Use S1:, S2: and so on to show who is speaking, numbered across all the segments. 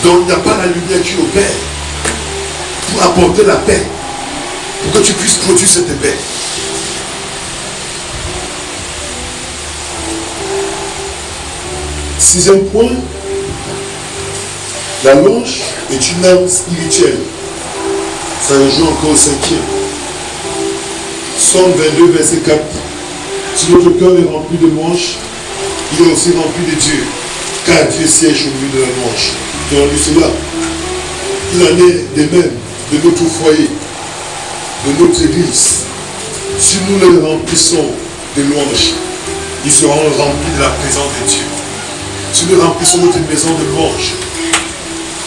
S1: Donc il n'y a pas la lumière qui opère pour apporter la paix, pour que tu puisses produire cette paix. Sixième point, la louange est une arme spirituelle. Ça rejoint encore au cinquième. Psaume 22, verset 4. Si notre cœur est rempli de louange, il est aussi rempli de Dieu, car Dieu siège au milieu de la louange. Tu as entendu cela? Il en est de même de notre foyer, de notre église. Si nous les remplissons de louanges, ils seront remplis de la présence de Dieu. Si nous remplissons notre maison de louanges,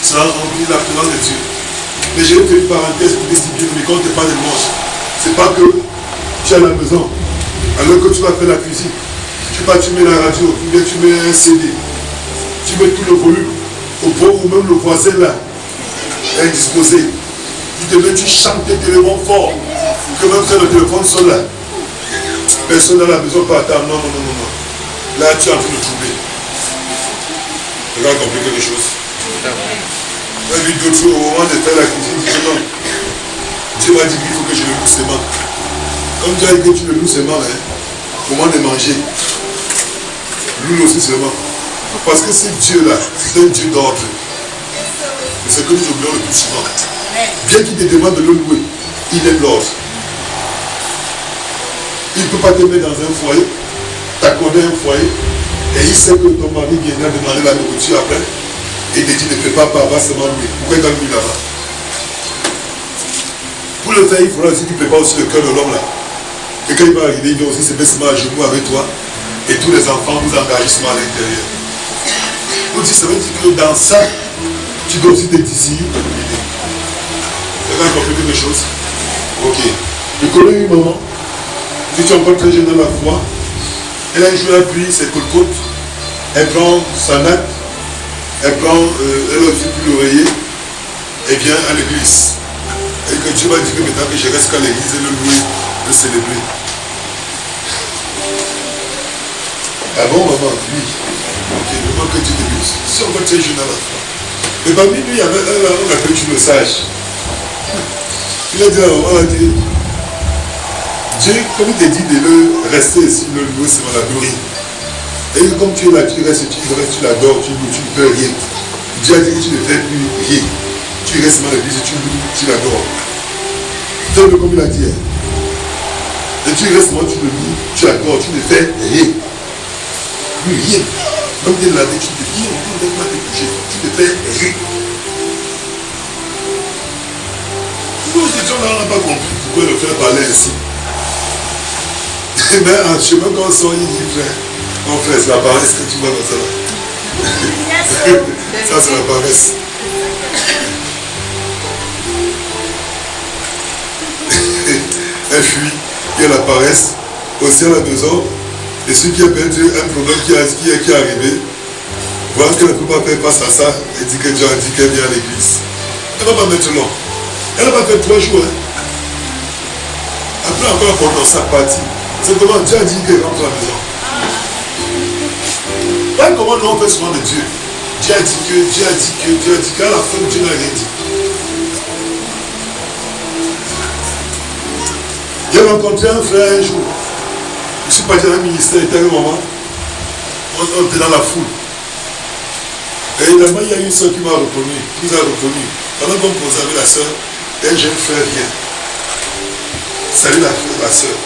S1: ça sera rempli de la présence de Dieu. Mais j'ai fait une parenthèse pour dire, mais quand tu parles de louanges, c'est pas que tu es à la maison, alors que tu vas faire la cuisine. Tu mets la radio, ou bien tu mets un CD, tu mets tout le volume, au point où même le voisin là est indisposé. Tu chantes tellement fort que même si le téléphone sonne là, personne dans la maison peut attendre. Non. Là, tu es en train de troubler. Tu as compris quelque chose? J'ai vu d'autres au moment de faire la cuisine, dit non. Dieu m'a dit qu'il faut que je le loue seulement. Comme tu as dit que tu le loues seulement, au moment de manger, loue aussi seulement. Parce que ce Dieu-là, c'est un Dieu d'ordre. C'est ce que nous oublions le plus souvent. Bien qu'il te demande de le louer, il aime l'ordre. Il ne peut pas te mettre dans un foyer, t'accorder un foyer, et il sait que ton mari viendra demander la nourriture après, et il te dit ne prépare pas, va seulement louer. Pourquoi il va louer là-bas? Pour le faire, il faudra aussi que tu prépares aussi le cœur de l'homme là. Et quand il va arriver, il va aussi se mettre à genoux avec toi, et tous les enfants vous engagent à l'intérieur. Donc ça veut dire que dans ça, tu dois aussi te désirer. Vous avez compris quelque chose? Ok. Je connais une maman, si tu es encore très jeune dans la foi, elle a un jour appuyé ses côtes, elle prend sa natte, elle aussi plus l'oreiller, et vient à l'église. Et que Dieu m'a dit que maintenant que je reste qu'à l'église et le louer, de célébrer. Ah bon maman? Oui. Ok, le moment que tu te dis, si on va très jeune dans la foi. Mais parmi nous, il y avait un là, on appelle le sage. Il a dit, on a dit, Dieu, comme il t'a dit de le rester ici, le louer, c'est mon adorer. Et comme tu es là, tu restes, tu l'adores, tu ne fais rien. Dieu a dit que tu ne fais plus rien. Tu restes dans l'église, tu loues, tu l'adores. Tu sais comme il a dit. Et tu restes moi, tu le loues, tu l'adores, tu ne fais rien. Plus rien. Comme il l'a dit, tu ne dis rien, tu ne peux pas te bouger, tu ne fais rien. Nous, ces gens-là, on n'a pas compris pourquoi le frère parlait ainsi. Mais en chemin, quand on sort, il dit, frère, mon frère, c'est la paresse que tu vois dans ça là. Ça, c'est la paresse. Elle fuit, il y a la paresse, aussi à la maison, et celui qui a perdu un problème qui est arrivé, voit qu'elle ne peut pas faire face à ça, et dit que Dieu a dit qu'elle vient à l'église. Elle ne va pas mettre long. Elle n'a pas fait 3 jours. Après encore pendant sa partie, c'est comment Dieu a dit qu'elle rentre à la maison. Là, comment nous on fait souvent de Dieu? Dieu a dit qu'à la fin, Dieu n'a rien dit. J'ai rencontré un frère un jour. Je suis parti dans un ministère, il était un moment. On était dans la foule. Et évidemment, il y a une soeur qui m'a reconnu, qui nous a reconnu. Pendant qu'on posait avec la soeur, un jeune frère vient. Salut la soeur.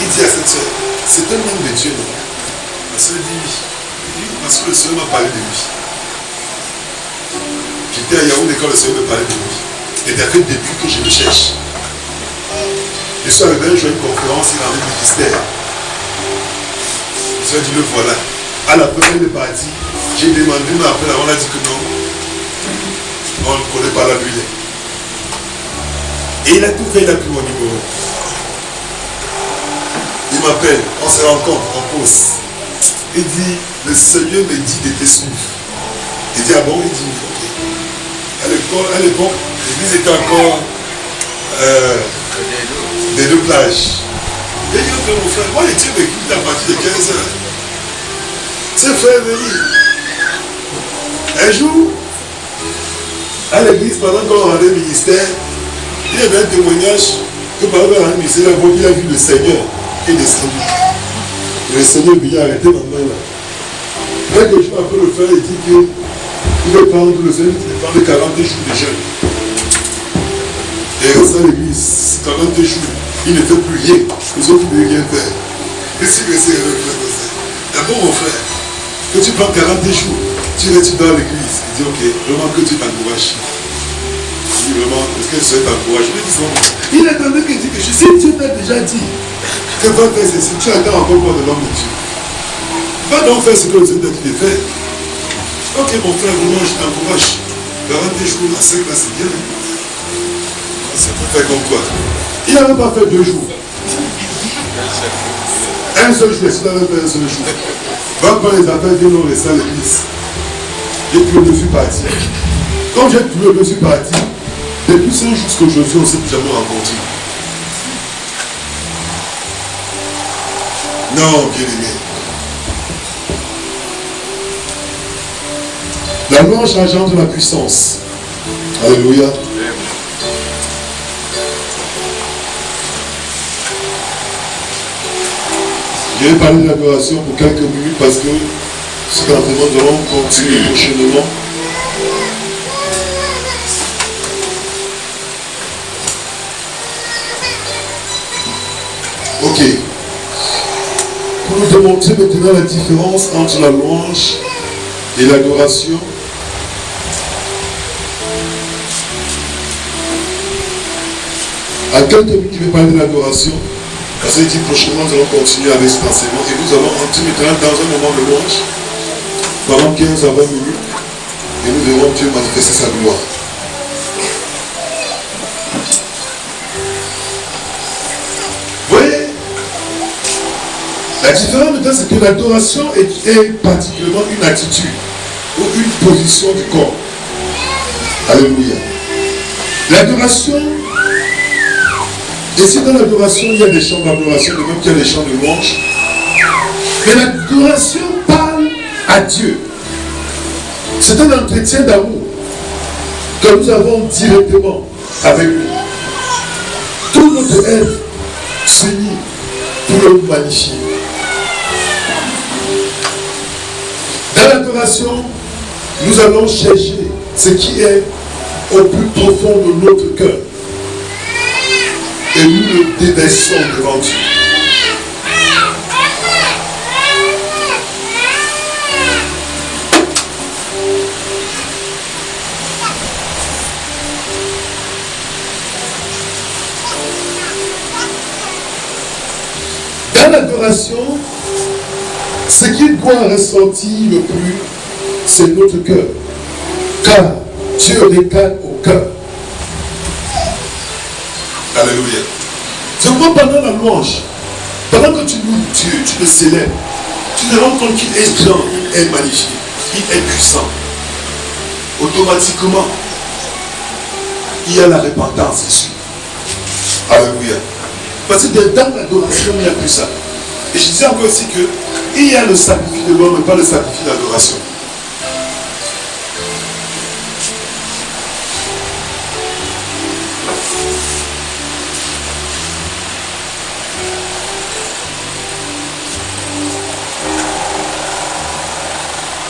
S1: Il dit à cette soeur, c'est un homme de Dieu, non? La soeur dit oui. Il dit, parce que le Seigneur m'a parlé de lui. J'étais à Yaoundé quand le Seigneur me parlait de lui. Et d'après, depuis que je le cherche. Je suis arrivé un jour à une conférence, il avait le ministère. Je lui ai dit, le voilà. À la première partie, j'ai demandé, mais après, on a dit que non. On ne connaît pas la Bible. Et il a tout fait, il a pris mon numéro. Il m'appelle, on se rencontre, on pose. Il dit, le Seigneur me dit de te suivre. Il dit, ah bon? Il dit, ok. À l'époque, l'église était encore des 2 plages. Et il dit, mon frère, moi, Dieu m'écoute à partir de 15 heures. C'est frère venu. Un jour, À l'église, pendant qu'on rendait le ministère, il y avait un témoignage que pendant qu'on rendait le ministère, il a vu le Seigneur qui est descendu. Le Seigneur vient arrêter ma main là. Quelques jours après le frère, il dit qu'il veut prendre le Seigneur, il prend 40 jours de jeûne. Et il reste à l'église, 40 jours, il ne fait plus rien. Les autres ne veulent rien faire. Et si le Seigneur veut faire comme ça, d'abord mon frère, que tu prends 40 jours, tu vas dans l'église, il dit ok, vraiment que tu t'encourages. Il dit vraiment, est-ce que je souhaite t'encourager? Il attendait que tu dis que si Dieu t'a déjà dit que va faire ceci, tu attends encore pour de l'homme de Dieu. Va donc faire ce que le Seigneur t'a dit de faire. Ok mon frère, vraiment je t'encourage. 40 jours à 5 là, c'est bien. C'est pour faire comme toi. Il n'a même pas fait 2 jours. Un seul jour, s'il n'avait fait un seul jour. Va prendre les affaires, viens nous rester à l'église. Et puis je suis parti. Quand j'ai trouvé, je suis parti. Depuis ce jour jusqu'à aujourd'hui, on ne s'est plus jamais rencontré. Non, bien aimé. La louange engendre la puissance. Alléluia. Je vais parler de l'adoration pour quelques minutes parce que certainement nous allons continuer prochainement. Ok. Pour nous démontrer maintenant la différence entre la louange et l'adoration, à quelques minutes, je vais parler de l'adoration. Parce que dit prochainement, nous allons continuer avec cet enseignement et nous allons entrer maintenant dans un moment de louange pendant 15 à 20 minutes et nous verrons Dieu manifester sa gloire. Vous voyez, la différence maintenant, c'est que l'adoration est particulièrement une attitude ou une position du corps. Alléluia. L'adoration. Et si dans l'adoration, il y a des chants d'adoration, de même qu'il y a des chants de louange, mais l'adoration parle à Dieu. C'est un entretien d'amour que nous avons directement avec lui. Tout notre être s'unit pour le magnifier. Dans l'adoration, nous allons chercher ce qui est au plus profond de notre cœur. Et nous le déversons devant Dieu. Dans l'adoration, ce qui doit ressortir le plus, c'est notre cœur. Car Dieu regarde au cœur. Alléluia. Je vois pendant la louange, pendant que tu loues Dieu, tu le célèbres, tu te rends compte qu'il est grand, il est magnifique, il est puissant. Automatiquement, il y a la repentance dessus. Alléluia. Parce que dans l'adoration, il n'y a plus ça. Et je disais encore aussi qu'il y a le sacrifice de l'homme, mais pas le sacrifice d'adoration.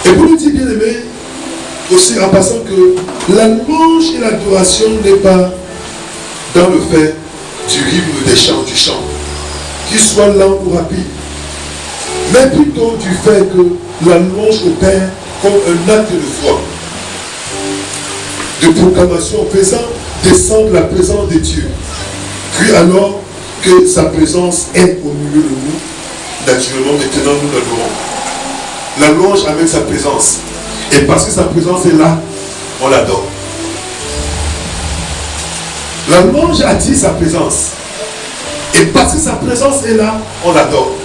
S1: Et pour nous dire, bien aimé, aussi en passant que la louange et l'adoration n'est pas dans le fait du rythme des chants, du chant, qu'il soit lent ou rapide, mais plutôt du fait que la louange opère comme un acte de foi, de proclamation faisant descendre la présence de Dieu. Puis alors que sa présence est au milieu de nous, naturellement maintenant nous l'adorons. La louange amène sa présence. Et parce que sa présence est là, on l'adore. La louange attire sa présence. Et parce que sa présence est là, on l'adore.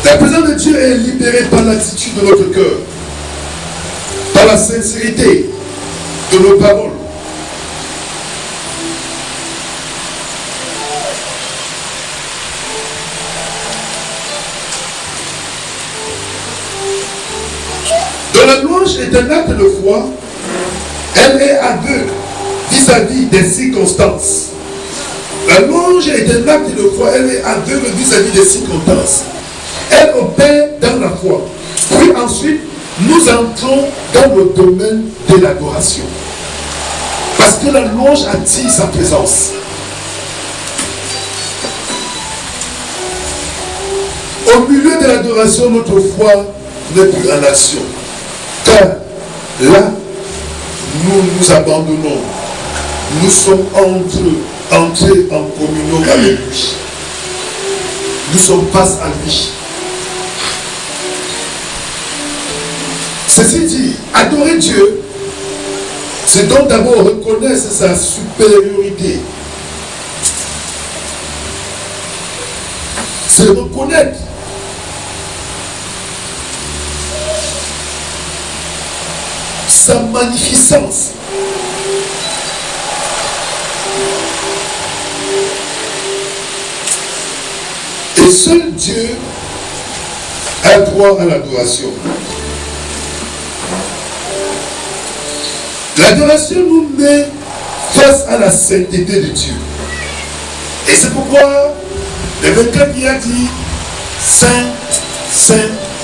S1: La présence de Dieu est libérée par l'attitude de notre cœur, par la sincérité de nos paroles. louange est un acte de foi. Elle est aveugle vis-à-vis des circonstances. La louange est un acte de foi. Elle est aveugle vis-à-vis des circonstances. Elle opère dans la foi. Puis ensuite, nous entrons dans le domaine de l'adoration. Parce que la louange attire sa présence. Au milieu de l'adoration, notre foi n'est plus en action. Car là, nous nous abandonnons. Nous sommes entrés en communion avec lui. Nous sommes face à lui. Ceci dit, adorer Dieu, c'est donc d'abord reconnaître sa supériorité. C'est reconnaître sa magnificence. Et seul Dieu a droit à l'adoration. L'adoration nous met face à la sainteté de Dieu. Et c'est pourquoi le 24 il a dit Saint, Saint,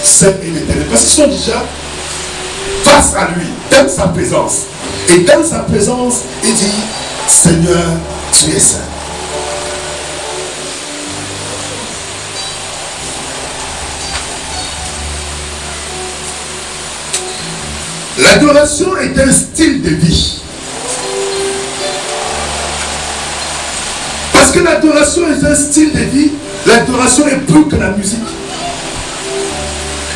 S1: Saint et l'Éternel. Parce qu'ils sont déjà face à lui, dans sa présence. Et dans sa présence, il dit Seigneur, tu es saint. L'adoration est un style de vie. Parce que l'adoration est un style de vie, l'adoration est plus que la musique.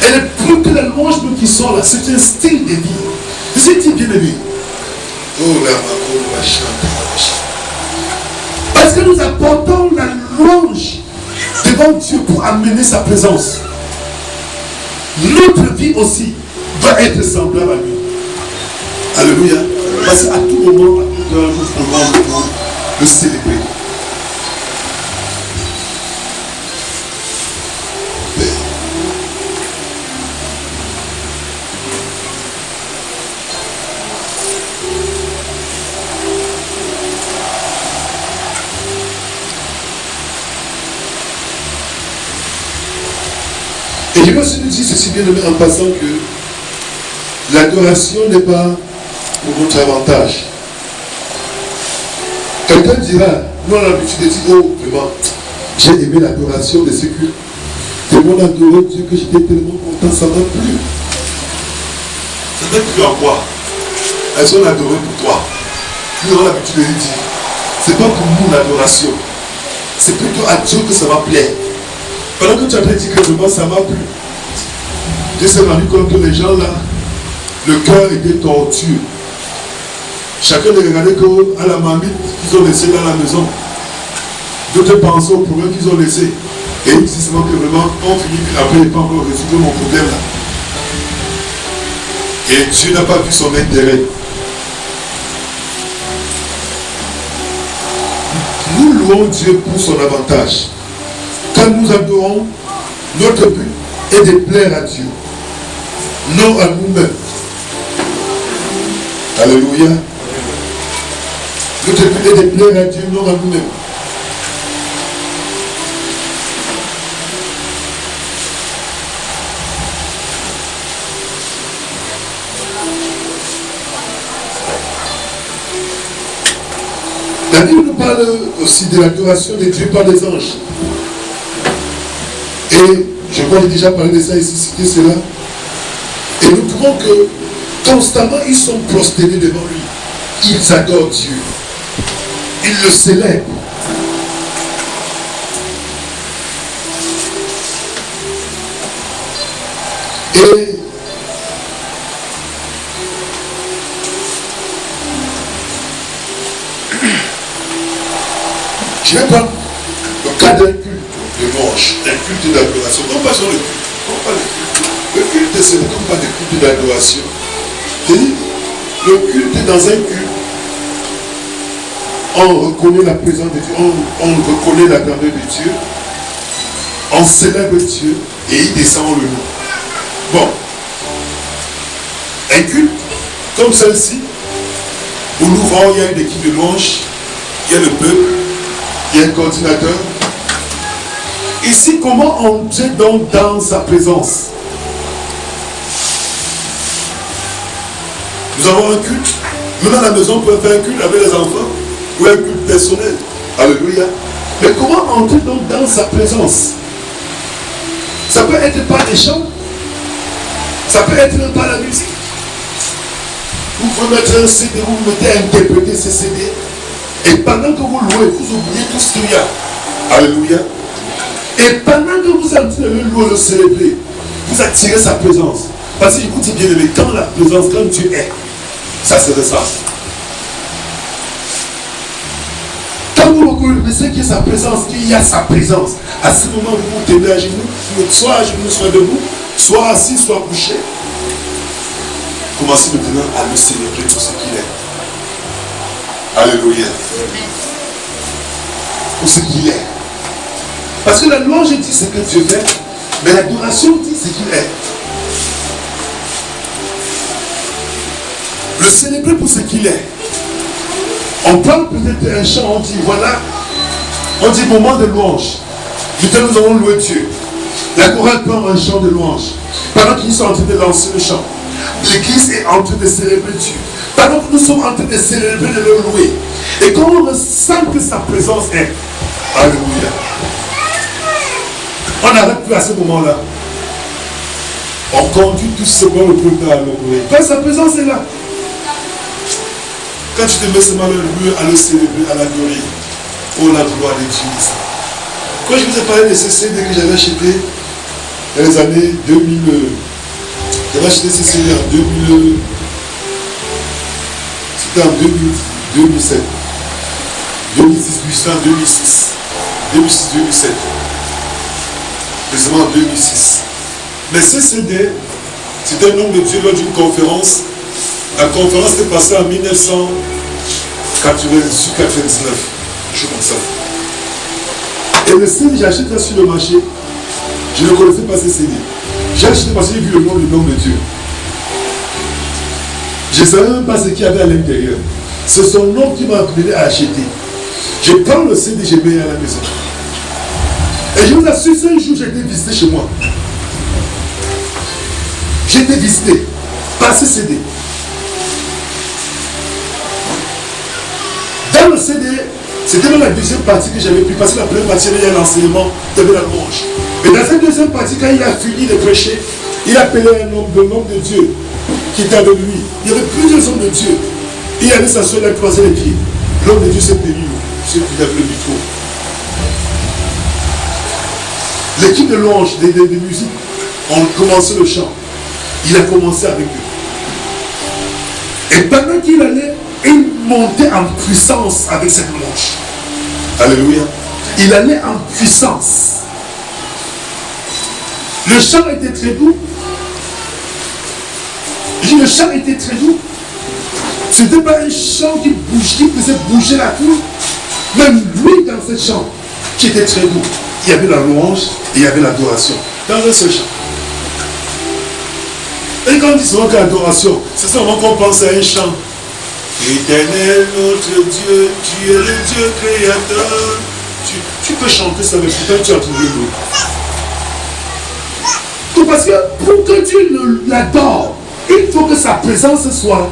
S1: Elle est plus que la louange qui sort là. C'est un style de vie. C'est bien aimé. Oh là, parce que nous apportons la louange devant Dieu pour amener sa présence. Notre vie aussi doit être semblable à lui. Alléluia. Parce qu'à tout moment, à tout heure, nous pouvons le célébrer. Et je veux aussi nous dire ceci bien en passant que l'adoration n'est pas pour notre avantage. Quelqu'un dira, nous on a l'habitude de dire, oh vraiment, j'ai aimé l'adoration de ce culte. Tellement adoré Dieu que j'étais tellement content, ça m'a plu. Ça t'a plu en quoi? Est-ce qu'on a adoré pour toi? Nous on a l'habitude de dire, c'est pas pour nous l'adoration, c'est plutôt à Dieu que ça va plaire. Pendant que tu as dit que vraiment ça m'a plu, Dieu s'est rendu compte que les gens là, le cœur était tortueux. Chacun ne regardait qu'à la marmite qu'ils ont laissée dans la maison. D'autres pensaient au problème qu'ils ont laissé. Et ils disent seulement que vraiment, on finit après, il n'est pas encore résolu mon problème là. Et Dieu n'a pas vu son intérêt. Nous louons Dieu pour son avantage. Quand nous adorons, notre but est de plaire à Dieu, non à nous-mêmes. Alléluia. Notre but est de plaire à Dieu, non à nous-mêmes. La Bible nous parle aussi de l'adoration de Dieu par les anges. Et je crois que j'ai déjà parlé de ça ici, cité cela. Et nous trouvons que constamment ils sont prosternés devant lui. Ils adorent Dieu. Ils le célèbrent. Et je vais prendre le cas d'un culte de louange, un culte d'adoration. Non pas sur le culte, non pas le culte. Le culte, ce n'est pas des cultes d'adoration. Le culte dans un culte, on reconnaît la présence de Dieu, on reconnaît la grandeur de Dieu, on célèbre Dieu et il descend le nom. Bon. un culte comme celle-ci, où nous voyons, il y a une équipe de louanges, il y a le peuple, il y a un coordinateur. Ici, comment entrer donc dans sa présence? Nous avons un culte. Même à la maison, on peut faire un culte avec les enfants, ou un culte personnel. Alléluia. Mais comment entrer donc dans sa présence? Ça peut être par des chants, ça peut être par la musique. Vous pouvez mettre un CD, vous mettez à interpréter ce CD. Et pendant que vous louez, vous oubliez tout ce qu'il y a. Alléluia. Et pendant que vous êtes en train de le louer, le célébrer, vous attirez sa présence. Parce que écoutez bien aimé, quand la présence, quand Dieu est, ça se ressent. Quand vous reconnaissez qu'il y a sa présence, qu'il y a sa présence, à ce moment vous vous tenez à genoux, soit à genoux, soit debout, soit assis, soit couché. Commencez maintenant à le célébrer pour ce qu'il est. Alléluia. Pour ce qu'il est. Parce que la louange dit ce que Dieu fait, mais l'adoration dit ce qu'il est. Le célébrer pour ce qu'il est. On parle peut-être d'un chant, on dit voilà, on dit moment de louange. Maintenant nous allons louer Dieu. La chorale prend un chant de louange. Pendant qu'ils sont en train de lancer le chant, l'église est en train de célébrer Dieu. Pendant que nous sommes en train de célébrer, de le louer. Et quand on ressent que sa présence est, alléluia, on n'arrête plus à ce moment-là. On conduit tout simplement le peuple à louer. Quand sa présence est là. Quand tu te mets seulement à le célébrer, à l'adorer, oh la gloire de Dieu. Quand je vous ai parlé de ce CD que j'avais acheté dans les années 2000, j'avais acheté ce CD en 2000, c'était en 2007, 2006, 2007, précisément en 2006. Mais ce CD, c'était un homme de Dieu lors d'une conférence. La conférence est passée en 1998-99, je comme ça. Et le CD, j'ai acheté sur le marché. Je ne connaissais pas ce CD. J'ai acheté parce que j'ai vu le nom de Dieu. Je ne savais même pas ce qu'il y avait à l'intérieur. C'est son nom qui m'a appelé à acheter. Je prends le CD, je mets à la maison. Et je vous assure, ce jour, j'ai été visité chez moi. J'ai été visité par ce CD. Dans le CD, c'était dans la deuxième partie que j'avais pris, parce que la première partie, il y a l'enseignement, il y avait la louange. Et dans cette deuxième partie, quand il a fini de prêcher, il a appelé un homme de Dieu qui était avec lui. Il y avait plusieurs hommes de Dieu. Il allait s'asseoir, il a croisé les pieds. L'homme de Dieu s'est tenu, ceux qui avaient le micro. L'équipe de louange, de musique, ont commencé le chant. Il a commencé avec eux. Et pendant qu'il allait, il montait en puissance avec cette louange. Alléluia. Il allait en puissance. Le chant était très doux. Le chant était très doux. Ce n'était pas un chant qui faisait bouger la cour. Même lui, dans ce chant, qui était très doux, il y avait la louange et il y avait l'adoration. Dans un seul chant. Et quand on dit souvent que l'adoration, c'est seulement qu'on pense à un chant. Éternel, notre Dieu, tu es le Dieu créateur. Tu peux chanter ça, mais pourtant tu as trouvé l'eau. Parce que pour que Dieu l'adore, il faut que sa présence soit.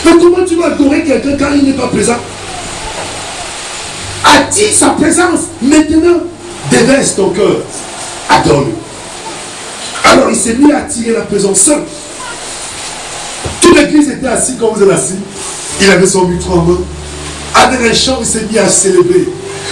S1: Mais comment tu vas adorer quelqu'un quand il n'est pas présent? Attire sa présence. Maintenant, déverse ton cœur. Adore-le. Alors il s'est mis à attirer la présence seule. Toute l'église était assise comme vous êtes assis. Il avait son micro en main. Avec un chant, il s'est mis à célébrer.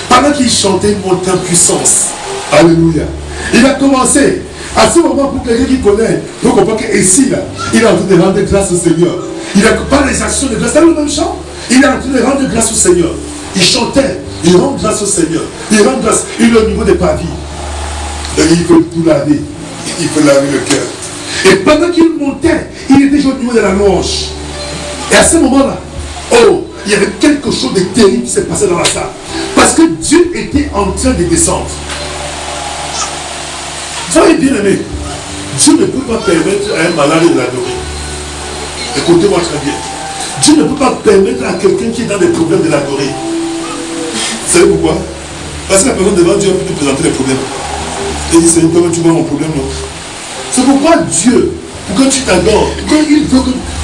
S1: Pendant qu'il chantait, il montait en puissance. Alléluia. Il a commencé. À ce moment, pour quelqu'un qui connaît, il faut comprendre qu'ici, là, il est en train de rendre grâce au Seigneur. Il n'a pas les actions de grâce. C'est le même chant. Il est en train de rendre grâce au Seigneur. Il chantait. Il rend grâce au Seigneur. Il rend grâce. Il est au niveau des pavilles. Donc il faut tout laver. Il faut laver le cœur. Et pendant qu'il montait, il était déjà au niveau de la louange. Et à ce moment-là, oh, il y avait quelque chose de terrible qui s'est passé dans la salle. Parce que Dieu était en train de descendre. Soyez bien aimé. Dieu ne peut pas permettre à un malade de l'adorer. Écoutez-moi très bien. Dieu ne peut pas permettre à quelqu'un qui est dans des problèmes de l'adorer. Vous savez pourquoi? Parce que la personne devant Dieu peut te présenter les problèmes. Et il dit, Seigneur, comment tu vois mon problème, non? C'est pourquoi Dieu, pourquoi tu t'adores,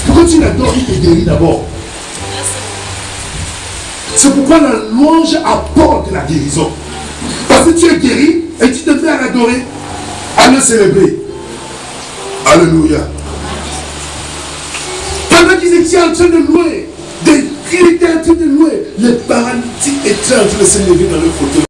S1: pourquoi tu l'adores, il te guérit d'abord. C'est pourquoi la louange apporte la guérison. Parce que tu es guéri et tu te fais à l'adorer, à le célébrer. Alléluia. Pendant qu'ils étaient en train de louer, il était en train de louer, les paralytiques étaient en train de se lever dans leur fauteuil.